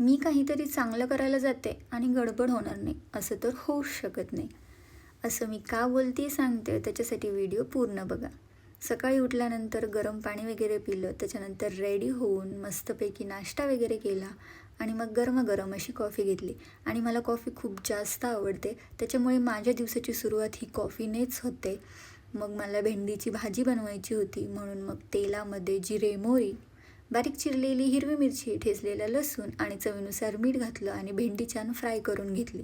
मी काहीतरी चांगलं करायला जाते आणि गडबड होणार नाही असं तर होऊच शकत नाही. असं मी का बोलते सांगते, त्याच्यासाठी व्हिडिओ पूर्ण बघा. सकाळी उठल्यानंतर गरम पाणी वगैरे पिलं, त्याच्यानंतर रेडी होऊन मस्तपैकी नाश्ता वगैरे केला आणि मग गरमागरम अशी कॉफी घेतली. आणि मला कॉफी खूप जास्त आवडते, त्याच्यामुळे माझ्या दिवसाची सुरुवात ही कॉफीनेच होते. मग मला भेंडीची भाजी बनवायची होती, म्हणून मग तेलामध्ये जिरे, मोहरी, बारीक चिरलेली हिरवी मिरची, ठेचलेला लसूण आणि चवीनुसार मीठ घातलं आणि भेंडी छान फ्राय करून घेतली.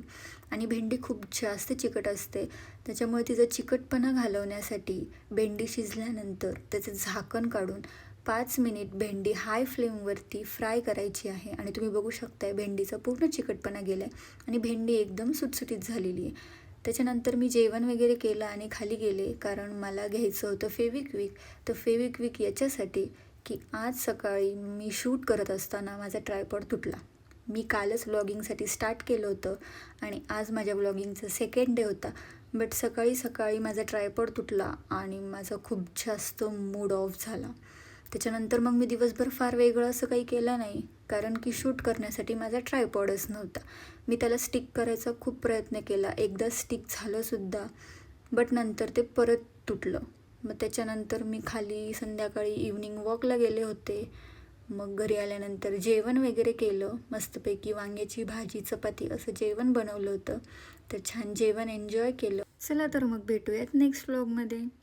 आणि भेंडी खूप जास्त चिकट असते, त्याच्यामुळे तिचा चिकटपणा घालवण्यासाठी भेंडी शिजल्यानंतर त्याचं झाकण काढून 5 मिनिट भेंडी हाय फ्लेमवरती फ्राय करायची आहे. आणि तुम्ही बघू शकताय भेंडीचा पूर्ण चिकटपणा गेला आहे आणि भेंडी एकदम सुटसुटीत झालेली आहे. त्याच्यानंतर मी जेवण वगैरे केलं आणि खाली गेले, कारण मला घ्यायचं होतं फेविक्विक. तर फेविक्विक याच्यासाठी की आज सकाळी मी शूट करत असताना माझा ट्रायपॉड तुटला. मी कालच व्लॉगिंगसाठी स्टार्ट केलं होतं आणि आज माझ्या व्लॉगिंगचा सेकंड डे होता. बट सकाळी सकाळी माझा ट्रायपॉड तुटला आणि माझा खूप जास्त मूड ऑफ झाला. त्याच्यानंतर मग मी दिवसभर फार वेगळं असं काही केलं नाही, कारण की शूट करण्यासाठी माझा ट्रायपॉडच नव्हता. मी त्याला स्टिक करायचा खूप प्रयत्न केला, एकदा स्टिक झालंसुद्धा, बट नंतर ते परत तुटलं. मग त्याच्यानंतर मी खाली संध्याकाळी इव्हनिंग वॉकला गेले होते. मग घरी आल्यानंतर जेवण वगैरे केलं, मस्तपैकी वांग्याची भाजी, चपाती असं जेवण बनवलं होतं. तर छान जेवण एन्जॉय केलं. चला तर मग भेटूयात नेक्स्ट व्लॉगमध्ये.